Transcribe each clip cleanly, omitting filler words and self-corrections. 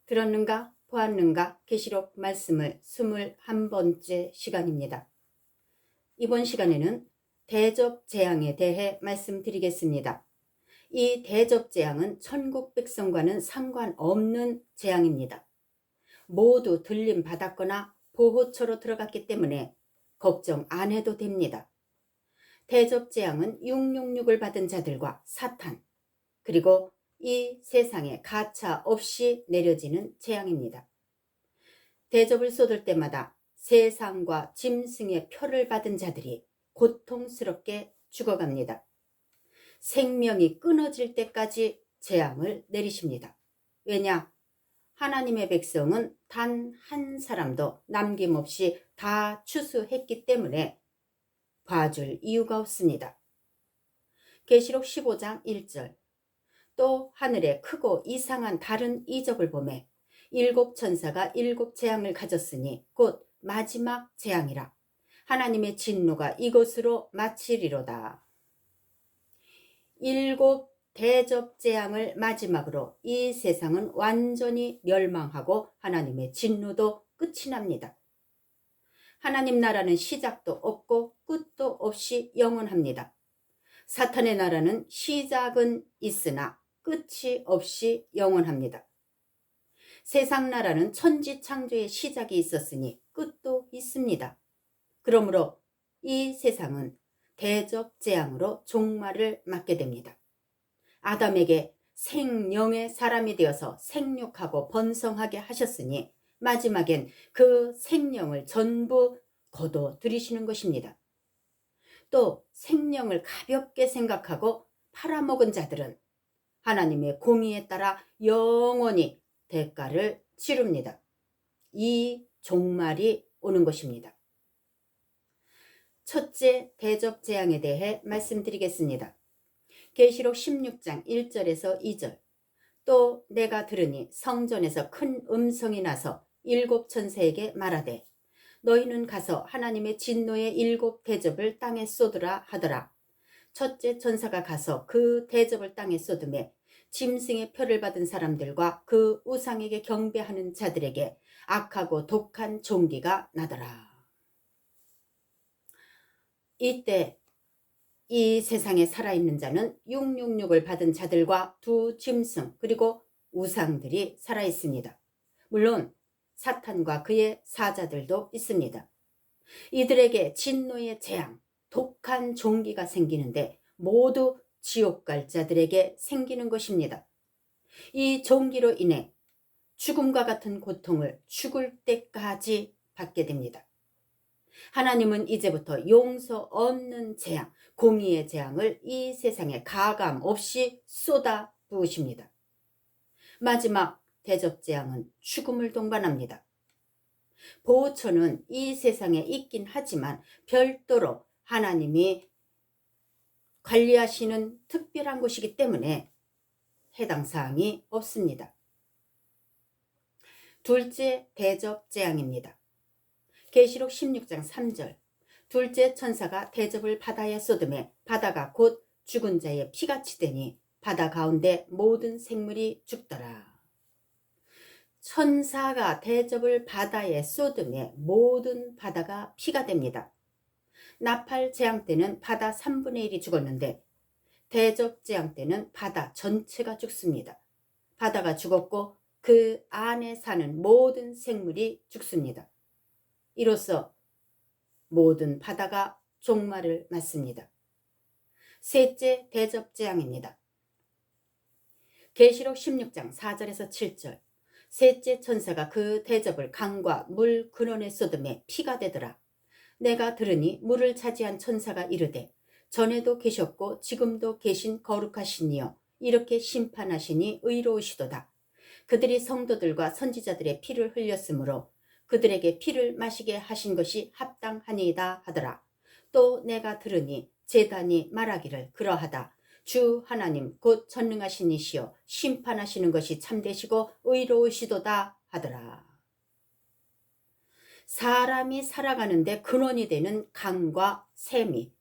들었는가 보았는가 계시록 말씀을 21번째 시간입니다. 이번 시간에는 대접재앙에 대해 말씀드리겠습니다. 이 대접재앙은 천국 백성과는 상관없는 재앙입니다. 모두 들림받았거나 보호처로 들어갔기 때문에 걱정 안 해도 됩니다. 대접재앙은 666을 받은 자들과 사탄, 그리고 이 세상에 가차 없이 내려지는 재앙입니다. 대접을 쏟을 때마다 세상과 짐승의 표를 받은 자들이 고통스럽게 죽어갑니다. 생명이 끊어질 때까지 재앙을 내리십니다. 왜냐? 하나님의 백성은 단 한 사람도 남김없이 다 추수했기 때문에 봐줄 이유가 없습니다. 계시록 15장 1절 또 하늘에 크고 이상한 다른 이적을 보매 일곱 천사가 일곱 재앙을 가졌으니 곧 마지막 재앙이라. 하나님의 진노가 이것으로 마치리로다. 일곱 대접 재앙을 마지막으로 이 세상은 완전히 멸망하고 하나님의 진노도 끝이 납니다. 하나님 나라는 시작도 없고 끝도 없이 영원합니다. 사탄의 나라는 시작은 있으나 끝이 없이 영원합니다. 세상 나라는 천지 창조의 시작이 있었으니 끝도 있습니다. 그러므로 이 세상은 대접 재앙으로 종말을 맞게 됩니다. 아담에게 생명의 사람이 되어서 생육하고 번성하게 하셨으니 마지막엔 그 생명을 전부 거둬들이시는 것입니다. 또 생명을 가볍게 생각하고 팔아먹은 자들은 하나님의 공의에 따라 영원히 대가를 치릅니다. 이 종말이 오는 것입니다. 첫째 대접 재앙에 대해 말씀드리겠습니다. 계시록 16장 1절에서 2절 또 내가 들으니 성전에서 큰 음성이 나서 일곱 천사에게 말하되 너희는 가서 하나님의 진노의 일곱 대접을 땅에 쏟으라 하더라. 첫째 천사가 가서 그 대접을 땅에 쏟음에 짐승의 표를 받은 사람들과 그 우상에게 경배하는 자들에게 악하고 독한 종기가 나더라. 이때 이 세상에 살아있는 자는 666을 받은 자들과 두 짐승 그리고 우상들이 살아있습니다. 물론 사탄과 그의 사자들도 있습니다. 이들에게 진노의 재앙, 독한 종기가 생기는데 모두 지옥 갈 자들에게 생기는 것입니다. 이 종기로 인해 죽음과 같은 고통을 죽을 때까지 받게 됩니다. 하나님은 이제부터 용서 없는 재앙, 공의의 재앙을 이 세상에 가감 없이 쏟아 부으십니다. 마지막 대접 재앙은 죽음을 동반합니다. 보호처는 이 세상에 있긴 하지만 별도로 하나님이 관리하시는 특별한 곳이기 때문에 해당 사항이 없습니다. 둘째 대접 재앙입니다. 계시록 16장 3절 둘째 천사가 대접을 바다에 쏟음에 바다가 곧 죽은 자의 피같이 되니 바다 가운데 모든 생물이 죽더라. 천사가 대접을 바다에 쏟음에 모든 바다가 피가 됩니다. 나팔 재앙 때는 바다 3분의 1이 죽었는데 대접 재앙 때는 바다 전체가 죽습니다. 바다가 죽었고 그 안에 사는 모든 생물이 죽습니다. 이로써 모든 바다가 종말을 맞습니다. 셋째 대접 재앙입니다. 계시록 16장 4절에서 7절 셋째 천사가 그 대접을 강과 물 근원에 쏟음에 피가 되더라. 내가 들으니 물을 차지한 천사가 이르되 전에도 계셨고 지금도 계신 거룩하신 이여 이렇게 심판하시니 의로우시도다. 그들이 성도들과 선지자들의 피를 흘렸으므로 그들에게 피를 마시게 하신 것이 합당하니이다 하더라. 또 내가 들으니 제단이 말하기를 그러하다. 주 하나님 곧 전능하신 이시여 심판하시는 것이 참되시고 의로우시도다 하더라. 사람이 살아가는데 근원이 되는 강과 샘이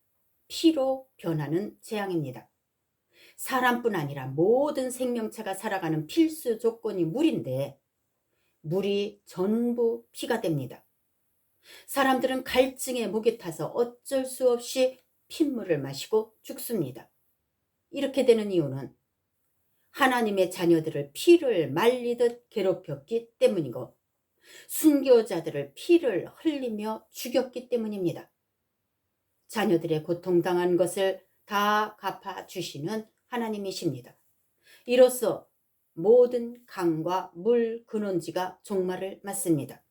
피로 변하는 재앙입니다. 사람뿐 아니라 모든 생명체가 살아가는 필수 조건이 물인데 물이 전부 피가 됩니다. 사람들은 갈증에 목이 타서 어쩔 수 없이 핏물을 마시고 죽습니다. 이렇게 되는 이유는 하나님의 자녀들을 피를 말리듯 괴롭혔기 때문이고 순교자들을 피를 흘리며 죽였기 때문입니다. 자녀들의 고통당한 것을 다 갚아주시는 하나님이십니다. 이로써 모든 강과 물 근원지가 종말을 맞습니다.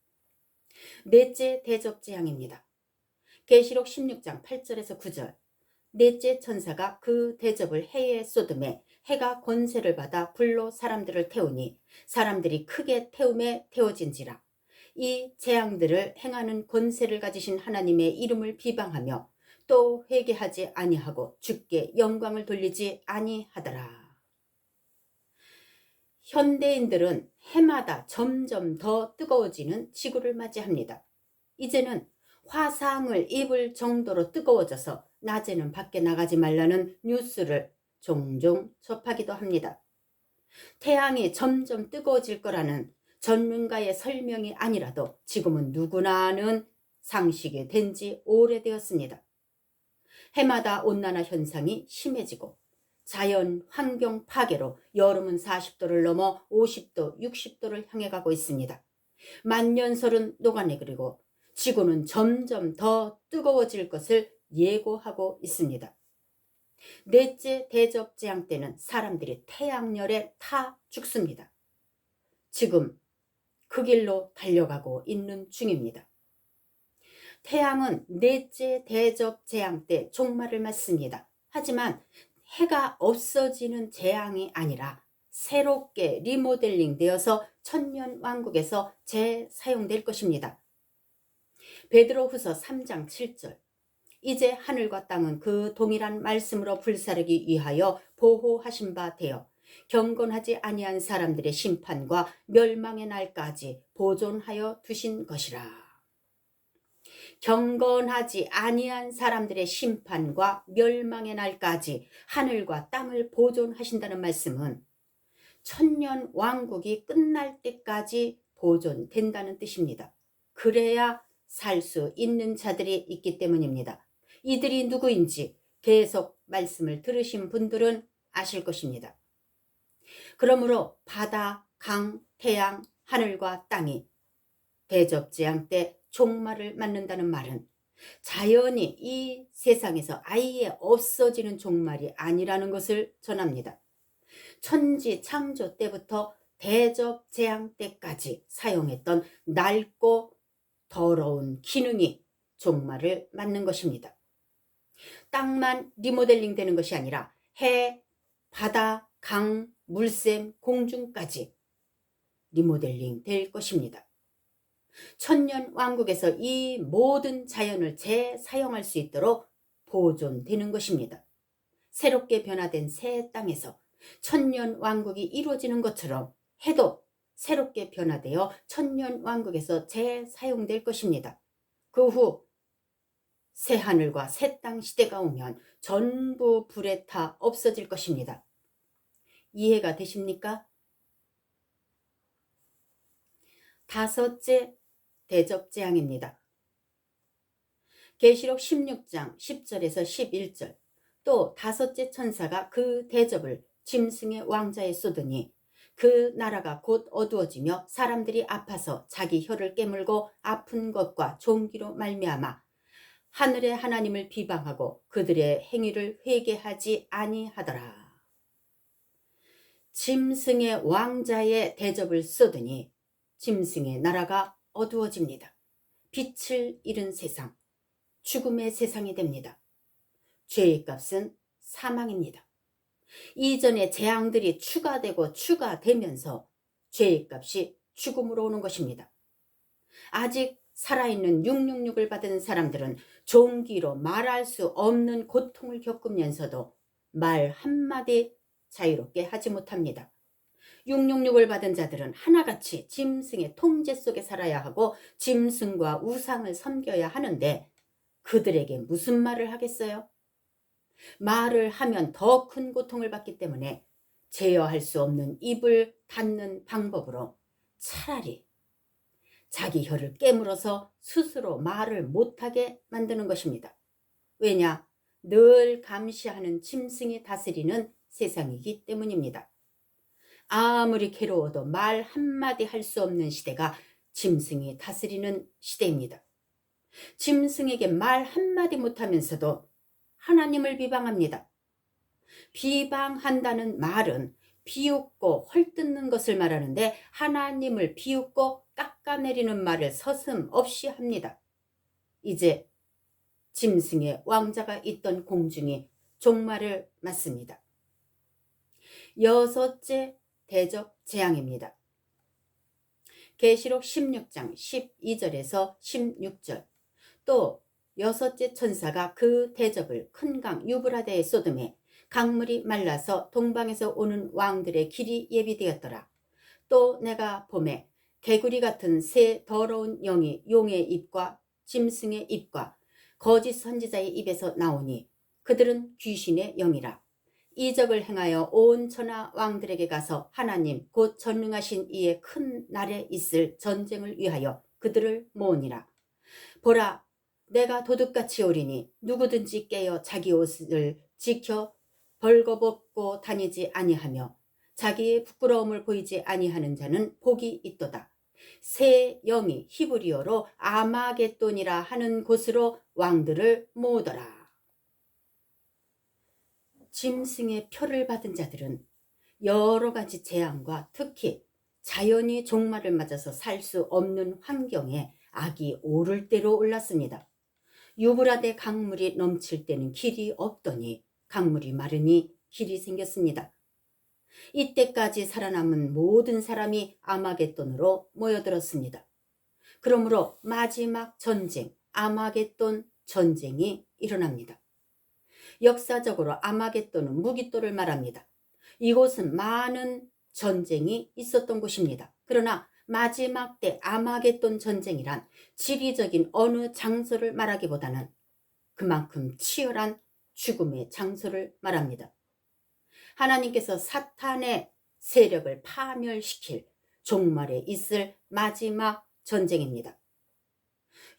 넷째 대접재앙입니다. 계시록 16장 8절에서 9절. 넷째 천사가 그 대접을 해에 쏟음에 해가 권세를 받아 불로 사람들을 태우니 사람들이 크게 태움에 태워진지라. 이 재앙들을 행하는 권세를 가지신 하나님의 이름을 비방하며 또 회개하지 아니하고 주께 영광을 돌리지 아니하더라. 현대인들은 해마다 점점 더 뜨거워지는 지구를 맞이합니다. 이제는 화상을 입을 정도로 뜨거워져서 낮에는 밖에 나가지 말라는 뉴스를 종종 접하기도 합니다. 태양이 점점 뜨거워질 거라는 전문가의 설명이 아니라도 지금은 누구나 아는 상식이 된 지 오래되었습니다. 해마다 온난화 현상이 심해지고 자연 환경 파괴로 여름은 40도를 넘어 50도, 60도를 향해 가고 있습니다. 만년설은 녹아내리고 지구는 점점 더 뜨거워질 것을 예고하고 있습니다. 넷째 대접재앙 때는 사람들이 태양열에 타 죽습니다. 지금 그 길로 달려가고 있는 중입니다. 태양은 넷째 대접재앙 때 종말을 맞습니다. 하지만 해가 없어지는 재앙이 아니라 새롭게 리모델링 되어서 천년왕국에서 재사용될 것입니다. 베드로후서 3장 7절. 이제 하늘과 땅은 그 동일한 말씀으로 불사르기 위하여 보호하신 바 되어 경건하지 아니한 사람들의 심판과 멸망의 날까지 보존하여 두신 것이라. 경건하지 아니한 사람들의 심판과 멸망의 날까지 하늘과 땅을 보존하신다는 말씀은 천년 왕국이 끝날 때까지 보존된다는 뜻입니다. 그래야 살 수 있는 자들이 있기 때문입니다. 이들이 누구인지 계속 말씀을 들으신 분들은 아실 것입니다. 그러므로 바다, 강, 태양, 하늘과 땅이 대접재앙 때 종말을 맞는다는 말은 자연이 이 세상에서 아예 없어지는 종말이 아니라는 것을 전합니다. 천지 창조 때부터 대접재앙 때까지 사용했던 낡고 더러운 기능이 종말을 맞는 것입니다. 땅만 리모델링 되는 것이 아니라 해, 바다, 강, 물샘, 공중까지 리모델링 될 것입니다. 천년 왕국에서 이 모든 자연을 재사용할 수 있도록 보존되는 것입니다. 새롭게 변화된 새 땅에서 천년 왕국이 이루어지는 것처럼 해도 새롭게 변화되어 천년 왕국에서 재사용될 것입니다. 그 후 새 하늘과 새 땅 시대가 오면 전부 불에 타 없어질 것입니다. 이해가 되십니까? 다섯째 대접재앙입니다. 계시록 16장 10절에서 11절. 또 다섯째 천사가 그 대접을 짐승의 왕자에 쏟으니 그 나라가 곧 어두워지며 사람들이 아파서 자기 혀를 깨물고 아픈 것과 종기로 말미암아 하늘의 하나님을 비방하고 그들의 행위를 회개하지 아니하더라. 짐승의 왕자의 대접을 쏟으니 짐승의 나라가 어두워집니다. 빛을 잃은 세상, 죽음의 세상이 됩니다. 죄의 값은 사망입니다. 이전의 재앙들이 추가되고 추가되면서 죄의 값이 죽음으로 오는 것입니다. 아직 살아있는 666을 받은 사람들은 종기로 말할 수 없는 고통을 겪으면서도 말 한마디 자유롭게 하지 못합니다. 666을 받은 자들은 하나같이 짐승의 통제 속에 살아야 하고 짐승과 우상을 섬겨야 하는데 그들에게 무슨 말을 하겠어요? 말을 하면 더 큰 고통을 받기 때문에 제어할 수 없는 입을 닫는 방법으로 차라리 자기 혀를 깨물어서 스스로 말을 못하게 만드는 것입니다. 왜냐? 늘 감시하는 짐승이 다스리는 세상이기 때문입니다. 아무리 괴로워도 말 한마디 할 수 없는 시대가 짐승이 다스리는 시대입니다. 짐승에게 말 한마디 못하면서도 하나님을 비방합니다. 비방한다는 말은 비웃고 헐뜯는 것을 말하는데 하나님을 비웃고 깎아내리는 말을 서슴없이 합니다. 이제 짐승의 왕자가 있던 공중이 종말을 맞습니다. 여섯째 대접 재앙입니다. 계시록 16장 12절에서 16절. 또 여섯째 천사가 그 대접을 큰 강 유브라데에 쏟음에 강물이 말라서 동방에서 오는 왕들의 길이 예비되었더라. 또 내가 보매 개구리 같은 새 더러운 영이 용의 입과 짐승의 입과 거짓 선지자의 입에서 나오니 그들은 귀신의 영이라. 이적을 행하여 온 천하 왕들에게 가서 하나님 곧 전능하신 이의 큰 날에 있을 전쟁을 위하여 그들을 모으니라. 보라, 내가 도둑같이 오리니 누구든지 깨어 자기 옷을 지켜 벌거벗고 다니지 아니하며 자기의 부끄러움을 보이지 아니하는 자는 복이 있도다. 새 영이 히브리어로 아마겟돈이라 하는 곳으로 왕들을 모으더라. 짐승의 표를 받은 자들은 여러 가지 재앙과 특히 자연이 종말을 맞아서 살 수 없는 환경에 악이 오를 대로 올랐습니다. 유브라데 강물이 넘칠 때는 길이 없더니 강물이 마르니 길이 생겼습니다. 이때까지 살아남은 모든 사람이 아마겟돈으로 모여들었습니다. 그러므로 마지막 전쟁, 아마겟돈 전쟁이 일어납니다. 역사적으로 아마겟돈은 무기토를 말합니다. 이곳은 많은 전쟁이 있었던 곳입니다. 그러나 마지막 때 아마겟돈 전쟁이란 지리적인 어느 장소를 말하기보다는 그만큼 치열한 죽음의 장소를 말합니다. 하나님께서 사탄의 세력을 파멸시킬 종말에 있을 마지막 전쟁입니다.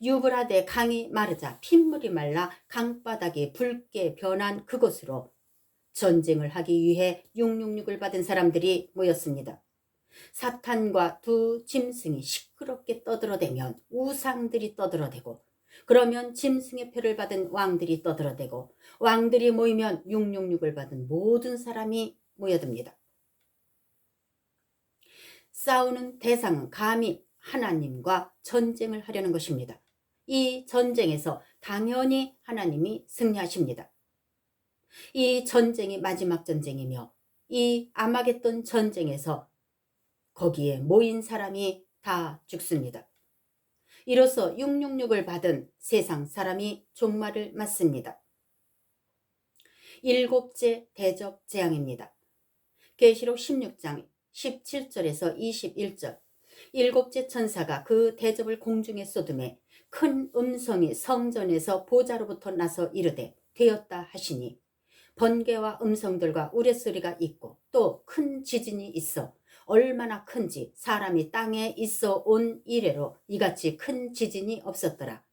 유브라데 강이 마르자 핏물이 말라 강바닥이 붉게 변한 그곳으로 전쟁을 하기 위해 666을 받은 사람들이 모였습니다. 사탄과 두 짐승이 시끄럽게 떠들어대면 우상들이 떠들어대고, 그러면 짐승의 표를 받은 왕들이 떠들어대고, 왕들이 모이면 666을 받은 모든 사람이 모여듭니다. 싸우는 대상은 감히 하나님과 전쟁을 하려는 것입니다. 이 전쟁에서 당연히 하나님이 승리하십니다. 이 전쟁이 마지막 전쟁이며 이 아마겟돈 전쟁에서 거기에 모인 사람이 다 죽습니다. 이로써 666을 받은 세상 사람이 종말을 맞습니다. 일곱째 대접 재앙입니다. 계시록 16장 17절에서 21절. 일곱째 천사가 그 대접을 공중에 쏟음에 큰 음성이 성전에서 보좌로부터 나서 이르되 되었다 하시니 번개와 음성들과 우레소리가 있고 또 큰 지진이 있어 얼마나 큰지 사람이 땅에 있어 온 이래로 이같이 큰 지진이 없었더라.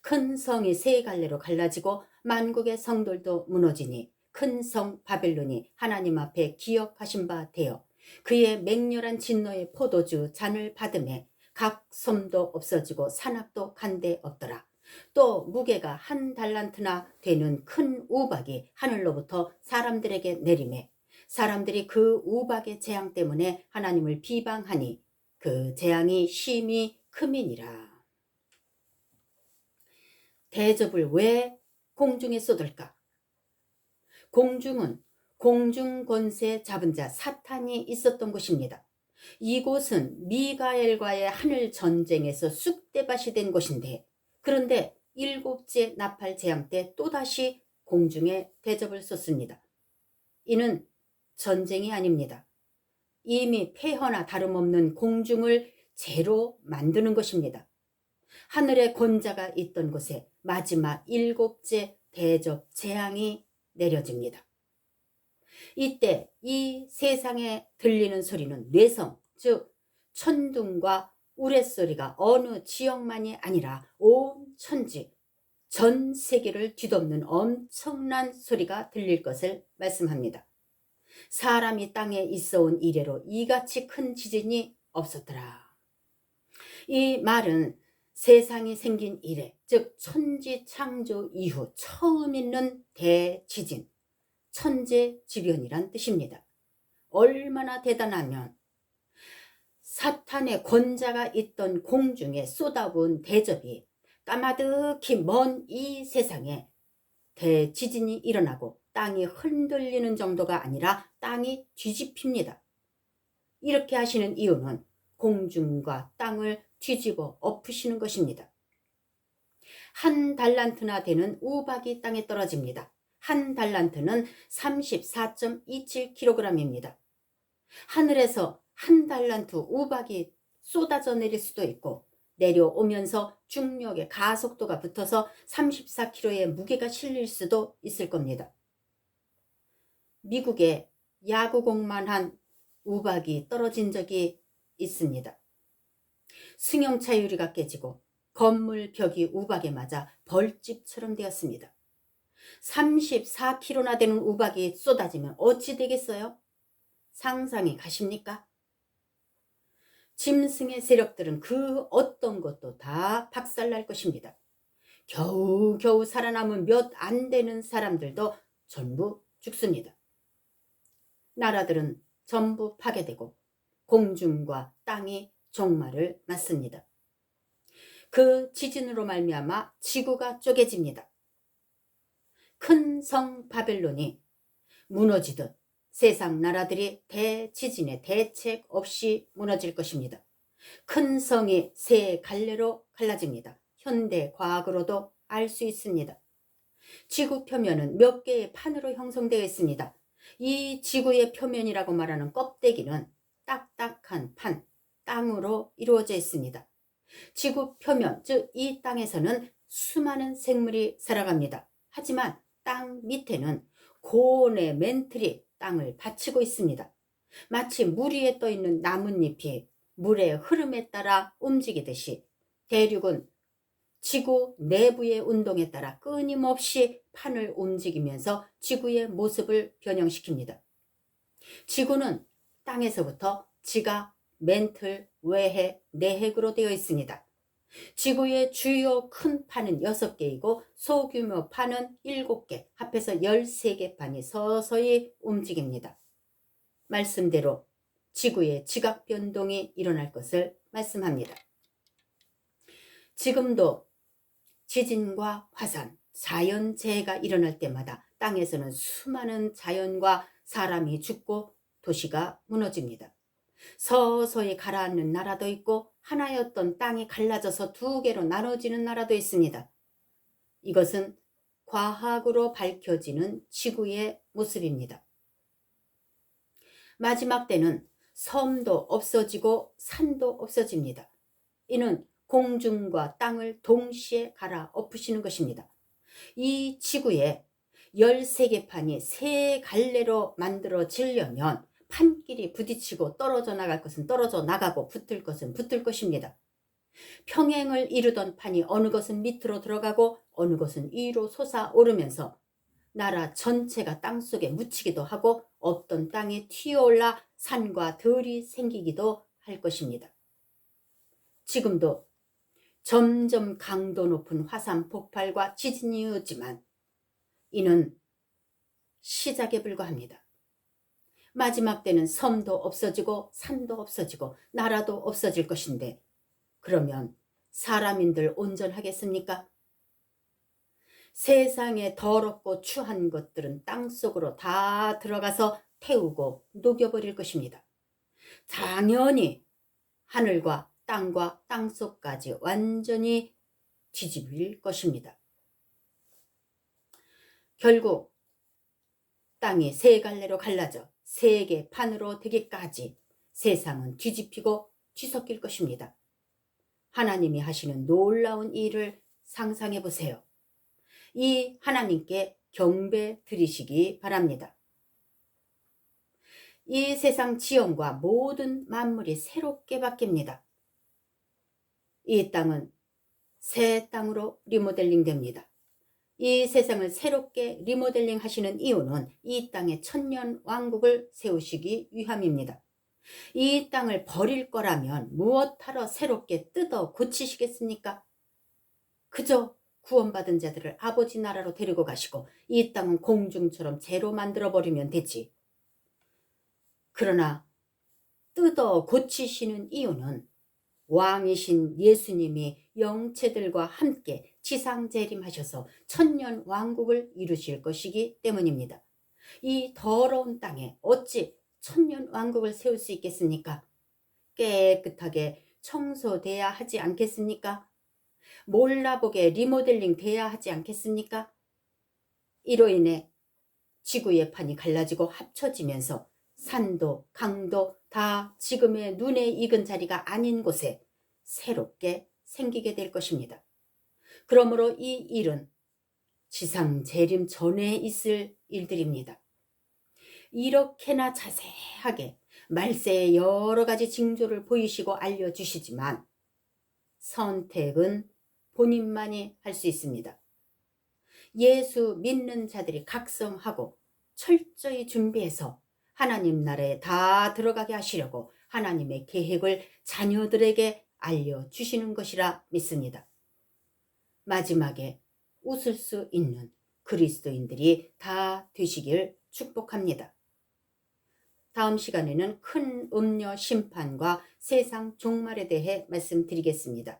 큰 성이 세 갈래로 갈라지고 만국의 성들도 무너지니 큰 성 바벨론이 하나님 앞에 기억하신 바 되어 그의 맹렬한 진노의 포도주 잔을 받음에 각 섬도 없어지고 산악도 간데 없더라. 또 무게가 1달란트나 되는 큰 우박이 하늘로부터 사람들에게 내리매 사람들이 그 우박의 재앙 때문에 하나님을 비방하니 그 재앙이 심히 크미니라. 대접을 왜 공중에 쏟을까? 공중은 공중 권세 잡은 자 사탄이 있었던 곳입니다. 이곳은 미가엘과의 하늘 전쟁에서 쑥대밭이 된 곳인데, 그런데 일곱째 나팔 재앙 때 또다시 공중에 대접을 쏟습니다. 이는 전쟁이 아닙니다. 이미 폐허나 다름없는 공중을 재로 만드는 것입니다. 하늘의 권자가 있던 곳에 마지막 일곱째 대접 재앙이 내려집니다. 이때 이 세상에 들리는 소리는 뇌성, 즉 천둥과 우레소리가 어느 지역만이 아니라 온 천지, 전 세계를 뒤덮는 엄청난 소리가 들릴 것을 말씀합니다. 사람이 땅에 있어온 이래로 이같이 큰 지진이 없었더라. 이 말은 세상이 생긴 이래, 즉 천지 창조 이후 처음 있는 대지진, 천재지변이란 뜻입니다. 얼마나 대단하면 사탄의 권자가 있던 공중에 쏟아부은 대접이 까마득히 먼 이 세상에 대지진이 일어나고 땅이 흔들리는 정도가 아니라 땅이 뒤집힙니다. 이렇게 하시는 이유는 공중과 땅을 뒤집어 엎으시는 것입니다. 한 달란트나 되는 우박이 땅에 떨어집니다. 한 달란트는 34.27kg입니다. 하늘에서 한 달란트 우박이 쏟아져 내릴 수도 있고 내려오면서 중력의 가속도가 붙어서 34kg의 무게가 실릴 수도 있을 겁니다. 미국에 야구공만 한 우박이 떨어진 적이 있습니다. 승용차 유리가 깨지고 건물 벽이 우박에 맞아 벌집처럼 되었습니다. 34kg나 되는 우박이 쏟아지면 어찌 되겠어요? 상상이 가십니까? 짐승의 세력들은 그 어떤 것도 다 박살날 것입니다. 겨우겨우 살아남은 몇 안 되는 사람들도 전부 죽습니다. 나라들은 전부 파괴되고 공중과 땅이 종말을 맞습니다. 그 지진으로 말미암아 지구가 쪼개집니다. 큰 성 바벨론이 무너지듯 세상 나라들이 대지진에 대책 없이 무너질 것입니다. 큰 성이 세 갈래로 갈라집니다. 현대 과학으로도 알 수 있습니다. 지구 표면은 몇 개의 판으로 형성되어 있습니다. 이 지구의 표면이라고 말하는 껍데기는 딱딱한 판, 땅으로 이루어져 있습니다. 지구 표면, 즉 이 땅에서는 수많은 생물이 살아갑니다. 하지만 땅 밑에는 고온의 멘틀이 땅을 받치고 있습니다. 마치 물 위에 떠 있는 나뭇잎이 물의 흐름에 따라 움직이듯이 대륙은 지구 내부의 운동에 따라 끊임없이 판을 움직이면서 지구의 모습을 변형시킵니다. 지구는 땅에서부터 지각, 멘틀, 외해, 내핵으로 되어 있습니다. 지구의 주요 큰 판은 6개이고 소규모 판은 7개, 합해서 13개 판이 서서히 움직입니다. 말씀대로 지구의 지각 변동이 일어날 것을 말씀합니다. 지금도 지진과 화산, 자연재해가 일어날 때마다 땅에서는 수많은 자연과 사람이 죽고 도시가 무너집니다. 서서히 가라앉는 나라도 있고 하나였던 땅이 갈라져서 2개로 나눠지는 나라도 있습니다. 이것은 과학으로 밝혀지는 지구의 모습입니다. 마지막 때는 섬도 없어지고 산도 없어집니다. 이는 공중과 땅을 동시에 갈아엎으시는 것입니다. 이 지구에 13개 판이 세 갈래로 만들어지려면 판끼리 부딪히고 떨어져 나갈 것은 떨어져 나가고 붙을 것은 붙을 것입니다. 평행을 이루던 판이 어느 것은 밑으로 들어가고 어느 것은 위로 솟아오르면서 나라 전체가 땅속에 묻히기도 하고 없던 땅에 튀어올라 산과 들이 생기기도 할 것입니다. 지금도 점점 강도 높은 화산 폭발과 지진이 오지만 이는 시작에 불과합니다. 마지막 때는 섬도 없어지고 산도 없어지고 나라도 없어질 것인데 그러면 사람인들 온전하겠습니까? 세상에 더럽고 추한 것들은 땅속으로 다 들어가서 태우고 녹여버릴 것입니다. 당연히 하늘과 땅과 땅속까지 완전히 뒤집힐 것입니다. 결국 땅이 세 갈래로 갈라져 3개 판으로 되기까지 세상은 뒤집히고 뒤섞일 것입니다. 하나님이 하시는 놀라운 일을 상상해 보세요. 이 하나님께 경배 드리시기 바랍니다. 이 세상 지형과 모든 만물이 새롭게 바뀝니다. 이 땅은 새 땅으로 리모델링 됩니다. 이 세상을 새롭게 리모델링 하시는 이유는 이 땅에 천년 왕국을 세우시기 위함입니다. 이 땅을 버릴 거라면 무엇하러 새롭게 뜯어 고치시겠습니까? 그저 구원받은 자들을 아버지 나라로 데리고 가시고 이 땅은 공중처럼 재로 만들어 버리면 되지. 그러나 뜯어 고치시는 이유는 왕이신 예수님이 영체들과 함께 지상 재림하셔서 천년 왕국을 이루실 것이기 때문입니다. 이 더러운 땅에 어찌 천년 왕국을 세울 수 있겠습니까? 깨끗하게 청소돼야 하지 않겠습니까? 몰라보게 리모델링 돼야 하지 않겠습니까? 이로 인해 지구의 판이 갈라지고 합쳐지면서 산도 강도 다 지금의 눈에 익은 자리가 아닌 곳에 새롭게 생기게 될 것입니다. 그러므로 이 일은 지상 재림 전에 있을 일들입니다. 이렇게나 자세하게 말세의 여러 가지 징조를 보이시고 알려주시지만 선택은 본인만이 할 수 있습니다. 예수 믿는 자들이 각성하고 철저히 준비해서 하나님 나라에 다 들어가게 하시려고 하나님의 계획을 자녀들에게 알려주시는 것이라 믿습니다. 마지막에 웃을 수 있는 그리스도인들이 다 되시길 축복합니다. 다음 시간에는 큰 음녀 심판과 세상 종말에 대해 말씀드리겠습니다.